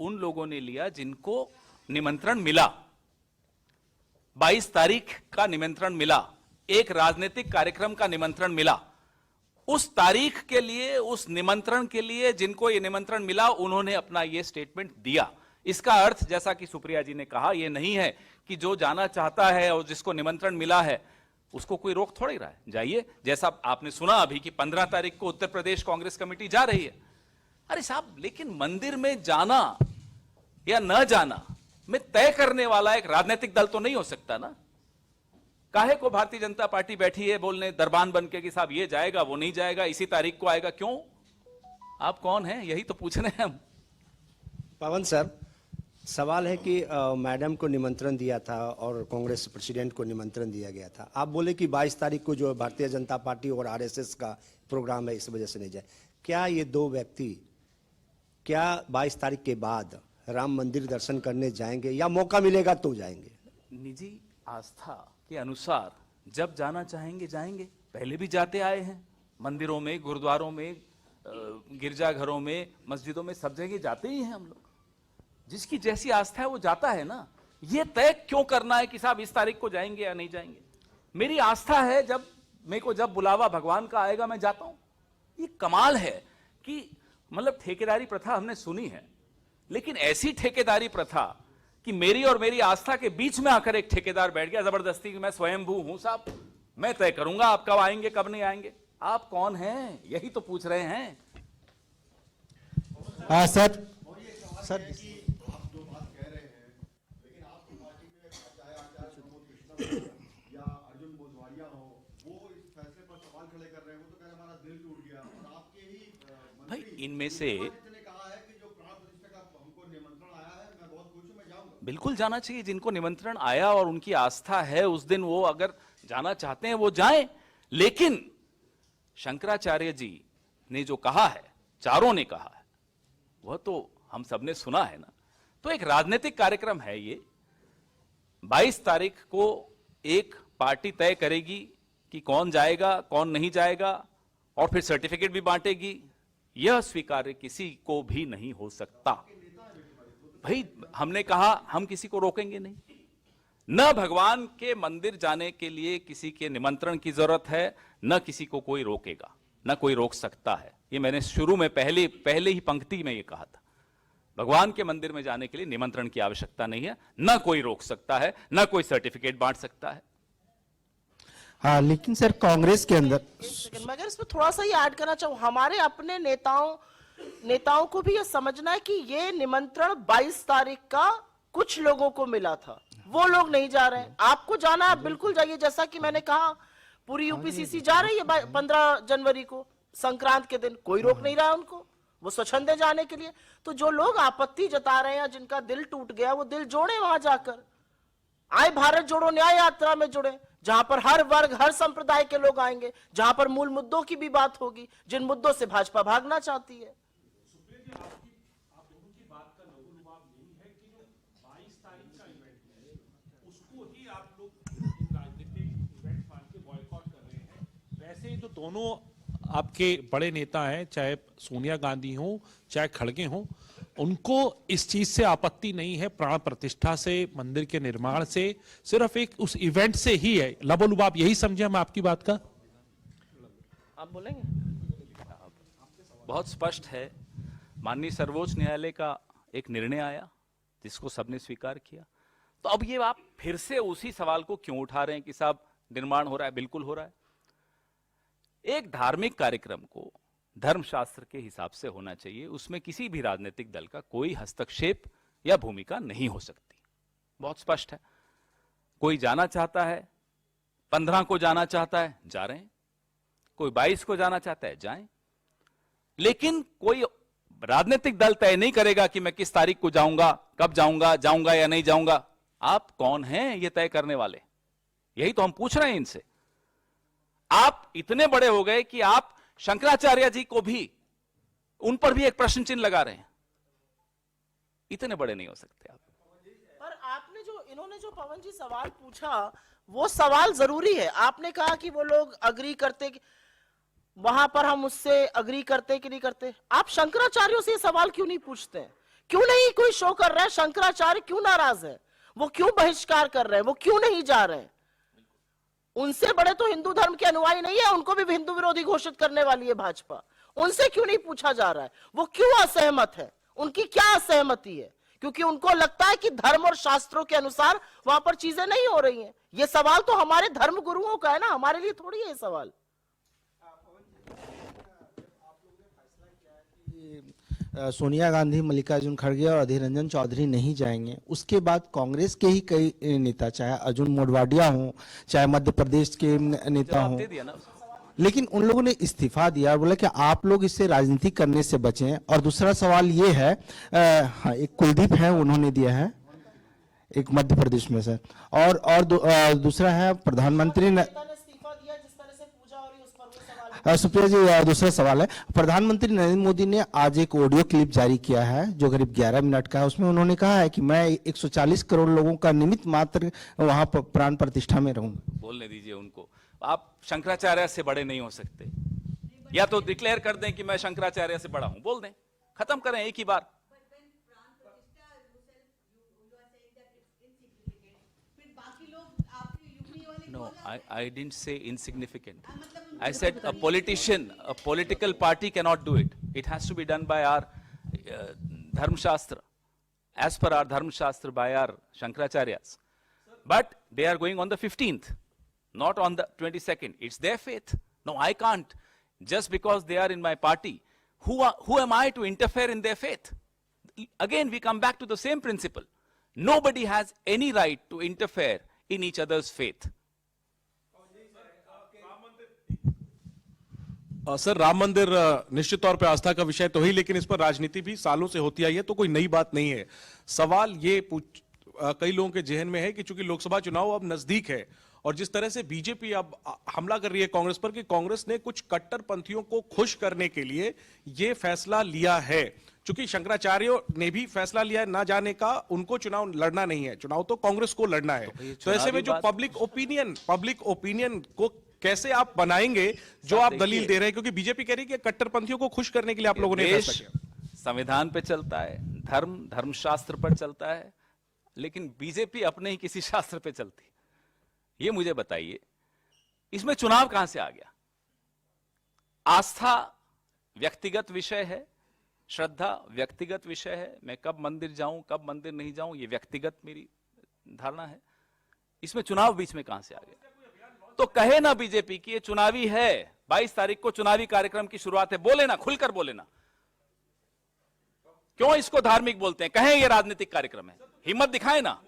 उन लोगों ने लिया जिनको निमंत्रण मिला। 22 तारीख का निमंत्रण मिला, एक राजनीतिक कार्यक्रम का निमंत्रण मिला। उस तारीख के लिए, उस निमंत्रण के लिए जिनको ये निमंत्रण मिला, उन्होंने अपना ये स्टेटमेंट दिया। इसका अर्थ, जैसा कि सुप्रिया जी ने कहा, यह नहीं है कि जो जाना चाहता है और जिसको निमंत्रण मिला है उसको कोई रोक थोड़ी रहा है, जाइए। जैसा आपने सुना अभी कि 15 तारीख को उत्तर प्रदेश कांग्रेस कमेटी जा रही है। अरे साहब, लेकिन मंदिर में जाना या न जाना में तय करने वाला एक राजनीतिक दल तो नहीं हो सकता ना। काहे को भारतीय जनता पार्टी बैठी है बोलने दरबान बनके कि साहब ये जाएगा, वो नहीं जाएगा, इसी तारीख को आएगा? क्यों? आप कौन हैं? यही तो पूछ रहे हैं हम। पवन सर, सवाल है कि मैडम को निमंत्रण दिया था और कांग्रेस प्रेसिडेंट को निमंत्रण दिया गया था। आप बोले कि 22 तारीख को जो भारतीय जनता पार्टी और आरएसएस का प्रोग्राम है, इस वजह से नहीं जाए। क्या ये दो व्यक्ति क्या 22 तारीख के बाद राम मंदिर दर्शन करने जाएंगे या मौका मिलेगा तो जाएंगे? निजी आस्था के अनुसार जब जाना चाहेंगे जाएंगे। पहले भी जाते आए हैं, मंदिरों में, गुरुद्वारों में, गिरजाघरों में, मस्जिदों में, सब जगह जाते ही हैं हम लोग। जिसकी जैसी आस्था है वो जाता है ना। ये तय क्यों करना है कि साहब इस तारीख को जाएंगे या नहीं जाएंगे? मेरी आस्था है, जब मेरे को जब बुलावा भगवान का आएगा मैं जाता हूं। ये कमाल है कि मतलब ठेकेदारी प्रथा हमने सुनी है, लेकिन ऐसी ठेकेदारी प्रथा कि मेरी और मेरी आस्था के बीच में आकर एक ठेकेदार बैठ गया जबरदस्ती कि मैं स्वयंभू हूं साहब, मैं तय करूंगा आप कब आएंगे कब नहीं आएंगे। आप कौन हैं? यही तो पूछ रहे हैं। हाँ सर, आप जो बात कह रहे हैं, लेकिन आपकी पार्टी में चाहे आचार्य प्रमोद कृष्णम या अर्जुन मोजवारिया हो, वो इस फैसले पर सवाल खड़े कर रहे हैं। वो तो कह रहे हमारा दिल टूट गया। और आपके ही भाई, इनमें से ने कहा है कि जो प्राण प्रतिष्ठा का हमको निमंत्रण आया है, मैं बहुत खुश हूं, मैं जाऊंगा। बिल्कुल जाना चाहिए। जिनको निमंत्रण आया और उनकी आस्था है उस दिन, वो अगर जाना चाहते हैं वो जाएं। लेकिन शंकराचार्य जी ने जो कहा है, चारों ने कहा है, वह तो हम सबने सुना है ना। तो एक राजनीतिक कार्यक्रम है ये। 22 तारीख को एक पार्टी तय करेगी कि कौन जाएगा कौन नहीं जाएगा, और फिर सर्टिफिकेट भी बांटेगी। यह स्वीकार्य किसी को भी नहीं हो सकता। भाई, हमने कहा हम किसी को रोकेंगे नहीं। न भगवान के मंदिर जाने के लिए किसी के निमंत्रण की जरूरत है, न किसी को कोई रोकेगा, न कोई रोक सकता है। ये मैंने शुरू में पहले ही पंक्ति में ये कहा था। भगवान के मंदिर में जाने के लिए निमंत्रण की आवश्यकता नहीं है, न कोई रोक सकता है, न कोई सर्टिफिकेट बांट सकता है। हाँ, लेकिन सर कांग्रेस के अंदर मैं अगर इसमें थोड़ा सा ही ऐड करना चाहूँ, हमारे अपने नेताओं को भी ये समझना है कि ये निमंत्रण 22 तारीख का कुछ लोगों को मिला था, वो लोग नहीं जा रहे हैं। आपको जाना है बिल्कुल जाइए। जैसा कि मैंने कहा, पूरी यूपीसीसी जा रही है 15 जनवरी को, संक्रांत के दिन। कोई रोक नहीं रहा है उनको, वो स्वच्छंद है जाने के लिए। तो जो लोग आपत्ति जता रहे हैं, जिनका दिल टूट गया, वो दिल जोड़े वहां जाकर। आए भारत जोड़ो न्याय यात्रा में जुड़े, जहां पर हर वर्ग हर संप्रदाय के लोग आएंगे, जहां पर मूल मुद्दों की भी बात होगी, जिन मुद्दों से भाजपा भागना चाहती है। आप दोनों की बात का लघुलुभाव नहीं है कि जो 22 तारीख का इवेंट है उसको ही आप लोग राजनीतिक इवेंट मान के बॉयकॉट कर रहे हैं। वैसे ही तो दोनों आपके बड़े नेता हैं, चाहे सोनिया गांधी हो चाहे खड़गे हो, उनको इस चीज से आपत्ति नहीं है। प्राण प्रतिष्ठा से, मंदिर के निर्माण से, सिर्फ एक उस इवेंट से ही है लबोलुबाब। यही समझे हम आपकी बात का? आप बोलेंगे? बहुत स्पष्ट है। माननीय सर्वोच्च न्यायालय का एक निर्णय आया जिसको सबने स्वीकार किया। तो अब ये आप फिर से उसी सवाल को क्यों उठा रहे हैं कि साहब निर्माण हो रहा है? बिल्कुल हो रहा है। एक धार्मिक कार्यक्रम को धर्मशास्त्र के हिसाब से होना चाहिए, उसमें किसी भी राजनीतिक दल का कोई हस्तक्षेप या भूमिका नहीं हो सकती। बहुत स्पष्ट है। कोई जाना चाहता है, 15 को जाना चाहता है, जा रहे हैं। कोई 22 को जाना चाहता है, जाएं। लेकिन कोई राजनीतिक दल तय नहीं करेगा कि मैं किस तारीख को जाऊंगा, कब जाऊंगा या नहीं जाऊंगा। आप कौन हैं ये तय करने वाले? यही तो हम पूछ रहे हैं इनसे। आप इतने बड़े हो गए कि आप शंकराचार्य जी को भी, उन पर भी एक प्रश्न चिन्ह लगा रहे हैं। इतने बड़े नहीं हो सकते आप। पर आपने इन्होंने जो पवन जी सवाल पूछा, वो सवाल जरूरी है। आपने कहा कि वो लोग अग्री करते, वहां पर हम उससे अग्री करते कि नहीं करते। आप शंकराचार्यों से ये सवाल क्यों नहीं पूछते हैं क्यों नहीं कोई शो कर रहा है? शंकराचार्य क्यों नाराज है? वो क्यों बहिष्कार कर रहे हैं? वो क्यों नहीं जा रहे हैं? उनसे बड़े तो हिंदू धर्म के अनुयायी नहीं है, उनको भी हिंदू विरोधी घोषित करने वाली है भाजपा। उनसे क्यों नहीं पूछा जा रहा है? वो क्यों असहमत है? उनकी क्या असहमति है? क्योंकि उनको लगता है कि धर्म और शास्त्रों के अनुसार वहां पर चीजें नहीं हो रही हैं। ये सवाल तो हमारे धर्म गुरुओं का है ना, हमारे लिए थोड़ी है ये सवाल। सोनिया गांधी, मल्लिकार्जुन खड़गे और अधीर रंजन चौधरी नहीं जाएंगे, उसके बाद कांग्रेस के ही कई नेता, चाहे अर्जुन मोढवाडिया हो, चाहे मध्य प्रदेश के नेता जवाब हो, दे दिया ना। लेकिन उन लोगों ने इस्तीफा दिया और बोला कि आप लोग इससे राजनीति करने से बचें। और दूसरा सवाल ये है, हाँ, एक कुलदीप है, उन्होंने दिया है, एक मध्य प्रदेश में से, और दूसरा है प्रधानमंत्री ने इस्तीफा दिया, जिस तरह से पूजा हो रही है उस पर वो सवाल। सुप्रिया जी, दूसरा सवाल है, प्रधानमंत्री नरेंद्र मोदी ने आज एक ऑडियो क्लिप जारी किया है जो करीब 11 मिनट का है। उसमें उन्होंने कहा है कि मैं 140 करोड़ लोगों का निमित्त मात्र वहां प्राण प्रतिष्ठा में रहूंगा। बोलने दीजिए उनको। आप शंकराचार्य से बड़े नहीं हो सकते। या तो डिक्लेयर कर दें कि मैं शंकराचार्य से बड़ा हूं, बोल दें, खत्म करें एक ही बार। No, I didn't say insignificant. I said a politician, a political party cannot do it. It has to be done by our Dharma Shastra, as per our Dharma Shastra by our Shankaracharyas. But they are going on the 15th, not on the 22nd. It's their faith. No, I can't. Just because they are in my party, who am I to interfere in their faith? Again, we come back to the same principle. Nobody has any right to interfere in each other's faith. Sir, Ram मंदिर निश्चित तौर पे आस्था का विषय तो ही, लेकिन इस पर राजनीति भी सालों से होती आई है, तो कोई नई बात नहीं है। सवाल ये कई लोगों के जहन में है कि चूंकि लोकसभा चुनाव अब नजदीक है और जिस तरह से बीजेपी अब हमला कर रही है कांग्रेस पर कि कांग्रेस ने कुछ कट्टरपंथियों को खुश करने के लिए ये फैसला लिया है, चूंकि शंकराचार्यों ने भी फैसला लिया है ना जाने का, उनको चुनाव लड़ना नहीं है, चुनाव तो कांग्रेस को लड़ना है। तो ऐसे में जो पब्लिक ओपिनियन को कैसे आप बनाएंगे जो आप दलील दे रहे हैं, क्योंकि बीजेपी कह रही है कि कट्टरपंथियों को खुश करने के लिए आप लोगों ने फैसला किया। संविधान पे चलता है, धर्मशास्त्र पर चलता है, लेकिन बीजेपी अपने ही किसी शास्त्र पे चलती। ये मुझे बताइए, इसमें चुनाव कहां से आ गया? आस्था व्यक्तिगत विषय है, श्रद्धा व्यक्तिगत विषय है। मैं कब मंदिर जाऊं, कब मंदिर नहीं जाऊं, ये व्यक्तिगत मेरी धारणा है। इसमें चुनाव बीच में कहां से आ गया? तो कहे ना बीजेपी की ये चुनावी है, 22 तारीख को चुनावी कार्यक्रम की शुरुआत है, बोले ना, खुलकर बोले ना। क्यों इसको धार्मिक बोलते हैं? कहें ये राजनीतिक कार्यक्रम है, हिम्मत दिखाए ना।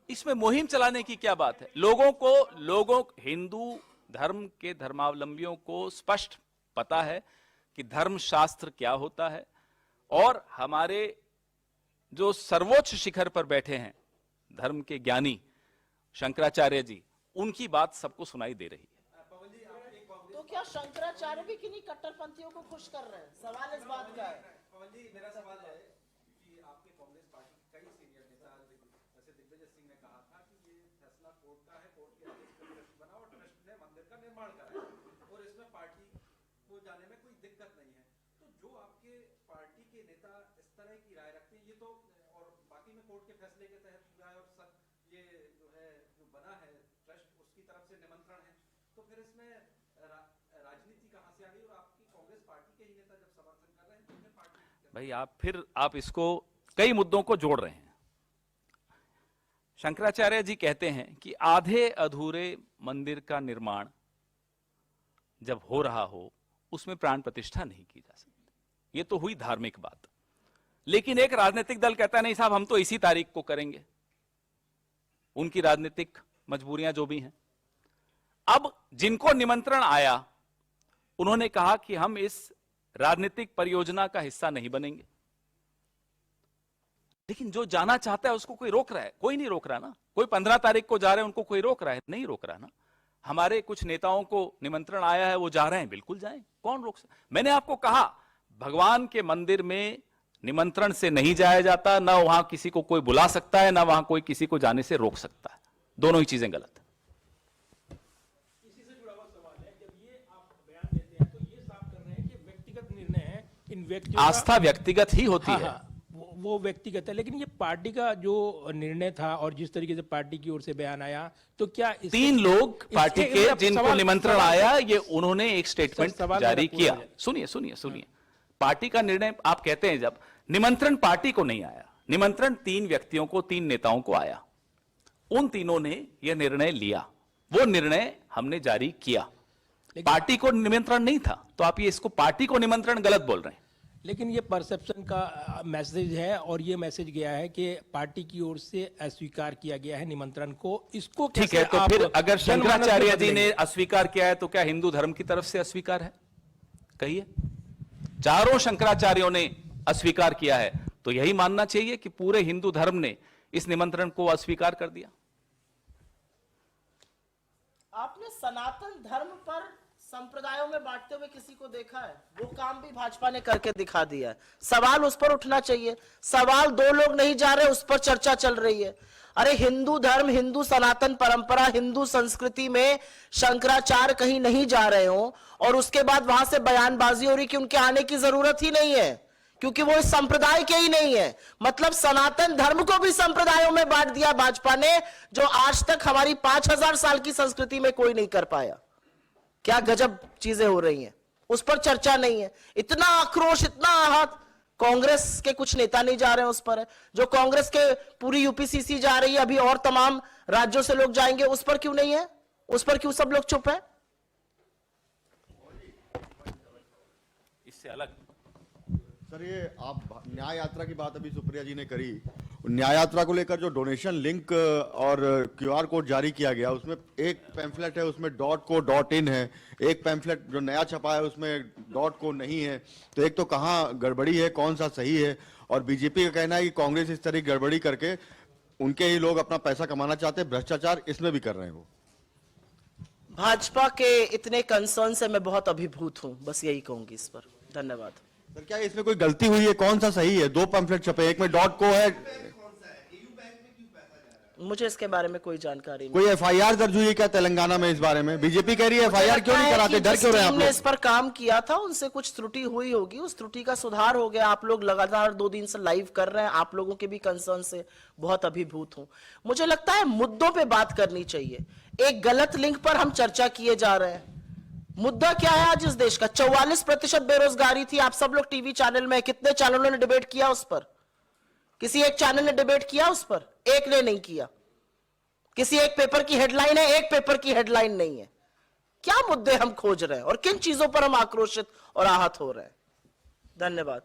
इसमें मुहिम चलाने की क्या बात है? लोगों हिंदू धर्म के धर्मावलंबियों को स्पष्ट पता है कि धर्म शास्त्र क्या होता है, और हमारे जो सर्वोच्च शिखर पर बैठे हैं धर्म के ज्ञानी शंकराचार्य जी, उनकी बात सबको सुनाई दे रही है। तो क्या शंकराचार्य भी किन्हीं कट्टरपंथियों को खुश कर रहे हैं? सवाल इस बात का है। पवन जी, मेरा सवाल है कि आपके कांग्रेस पार्टी के कई सीनियर नेता जैसे दिग्विजय सिंह ने कहा था कि ये फैसला कोर्ट का है, कोर्ट के आदेश पर ट्रस्ट बना और ट्रस्ट ने मंदिर का निर्माण कराया और इसमें पार्टी को जाने में कोई दिक्कत नहीं है। तो जो आपके पार्टी के नेता इस तरह की राय रखते हैं, ये तो और बाकी में कोर्ट के फैसले के तहत हुआ है और ये जो है जो बना है ट्रस्ट उसकी तरफ से निमंत्रण है, तो फिर इसमें राजनीति कहां से आ गई? और आपकी कांग्रेस पार्टी के ही नेता जब समर्थन कर रहे हैं तो फिर पार्टी भाई आप इसको कई मुद्दों को जोड़ रहे हैं। शंकराचार्य जी कहते हैं कि आधे अधूरे मंदिर का निर्माण जब हो रहा हो उसमें प्राण प्रतिष्ठा नहीं की जा सकती। ये तो हुई धार्मिक बात। लेकिन एक राजनीतिक दल कहता है नहीं साहब, हम तो इसी तारीख को करेंगे। उनकी राजनीतिक मजबूरियां जो भी हैं। अब जिनको निमंत्रण आया उन्होंने कहा कि हम इस राजनीतिक परियोजना का हिस्सा नहीं बनेंगे। लेकिन जो जाना चाहता है उसको कोई रोक रहा है? कोई नहीं रोक रहा ना। कोई 15 तारीख को जा रहे हैं, उनको कोई रोक रहा है? नहीं रोक रहा ना। हमारे कुछ नेताओं को निमंत्रण आया है, वो जा रहे हैं, बिल्कुल जाएं, कौन रोक सकता? मैंने आपको कहा भगवान के मंदिर में निमंत्रण से नहीं जाया जाता, ना वहां किसी को कोई बुला सकता है, ना वहां कोई किसी को जाने से रोक सकता है। दोनों ही चीजें गलत है। इसी से जुड़ा हुआ सवाल है, जब ये आप बयान देते हैं तो ये साफ कर रहे हैं कि व्यक्तियों आस्था व्यक्तिगत ही होती है। वो व्यक्तिगत है, लेकिन ये पार्टी का जो निर्णय था और जिस तरीके से पार्टी की ओर से बयान आया, तो क्या 3 लोग पार्टी के जिनको निमंत्रण आया, ये उन्होंने एक स्टेटमेंट सवाल जारी मेरा पूरा किया। हो जाए। सुनिए, पार्टी का निर्णय आप कहते हैं, जब निमंत्रण पार्टी को नहीं आया, निमंत्रण 3 व्यक्तियों को, 3 नेताओं को आया, उन तीनों ने यह निर्णय लिया, वो निर्णय हमने जारी किया। पार्टी को निमंत्रण नहीं था, तो आप ये इसको पार्टी को निमंत्रण गलत बोल रहे हैं। लेकिन ये परसेप्शन का मैसेज है, और ये मैसेज गया है कि पार्टी की ओर से अस्वीकार किया गया है निमंत्रण को। इसको ठीक है, कैसे तो आप फिर अगर जनमानस में शंकराचार्य जी बदलेंगे? ने अस्वीकार किया है, तो क्या हिंदू धर्म की तरफ से अस्वीकार है? कहिए। चारों शंकराचार्यों ने अस्वीकार किया है, तो यही मानना चाहिए कि पूरे हिंदू धर्म ने इस निमंत्रण को अस्वीकार कर दिया। आपने सनातन धर्म पर संप्रदायों में बांटते हुए किसी को देखा है? वो काम भी भाजपा ने करके दिखा दिया है। सवाल उस पर उठना चाहिए। सवाल 2 लोग नहीं जा रहे, उस पर चर्चा चल रही है। अरे हिंदू धर्म, हिंदू सनातन परंपरा, हिंदू संस्कृति में शंकराचार्य कहीं नहीं जा रहे हो और उसके बाद वहां से बयानबाजी हो रही कि उनके आने की जरूरत ही नहीं है, क्योंकि वो इस संप्रदाय के ही नहीं है। मतलब सनातन धर्म को भी संप्रदायों में बांट दिया भाजपा ने, जो आज तक हमारी 5000 साल की संस्कृति में कोई नहीं कर पाया। क्या गजब चीजें हो रही हैं, उस पर चर्चा नहीं है। इतना आक्रोश, इतना आहत, कांग्रेस के कुछ नेता नहीं जा रहे हैं उस पर है। जो कांग्रेस के पूरी यूपीसीसी जा रही है, अभी और तमाम राज्यों से लोग जाएंगे, उस पर क्यों नहीं है? उस पर क्यों सब लोग चुप है? इससे अलग सर, ये आप न्याय यात्रा की बात अभी सुप्रिया जी ने करी। न्याय यात्रा को लेकर जो डोनेशन लिंक और क्यूआर कोड जारी किया गया, उसमें एक पैम्फलेट है, उसमें .co.in है, एक पैम्फलेट जो नया छपा है उसमें .co नहीं है। तो एक तो कहाँ गड़बड़ी है, कौन सा सही है? और बीजेपी का कहना है कि कांग्रेस इस तरह की गड़बड़ी करके उनके ही लोग अपना पैसा कमाना चाहते हैं, भ्रष्टाचार इसमें भी कर रहे हैं वो। भाजपा के इतने कंसर्न से मैं बहुत अभिभूत हूं, बस यही कहूंगी इस पर। धन्यवाद। सर, क्या इसमें कोई गलती हुई है? कौन सा सही है? 2 पैम्फलेट छपे, एक में .co है। मुझे इसके बारे में कोई जानकारी नहीं। कोई एफआईआर दर्ज हुई है क्या तेलंगाना में इस बारे में? बीजेपी कह रही है एफआईआर क्यों नहीं कराते, डर क्यों रहे आप जिस टीम ने लोग? इस पर काम किया था उनसे कुछ त्रुटि हुई होगी, उस त्रुटि का सुधार हो गया। आप लोग लगातार 2 दिन से लाइव कर रहे हैं, आप लोगों के भी कंसर्न से बहुत अभिभूत हूं। मुझे लगता है मुद्दों पे बात करनी चाहिए। एक गलत लिंक पर हम चर्चा किए जा रहे हैं। मुद्दा क्या है आज इस देश का? 44% बेरोजगारी थी। आप सब लोग टीवी चैनल में, कितने चैनलों ने डिबेट किया उस पर? किसी एक चैनल ने डिबेट किया उस पर? एक ने नहीं किया। किसी एक पेपर की हेडलाइन है, एक पेपर की हेडलाइन नहीं है। क्या मुद्दे हम खोज रहे हैं और किन चीजों पर हम आक्रोशित और आहत हो रहे हैं? धन्यवाद।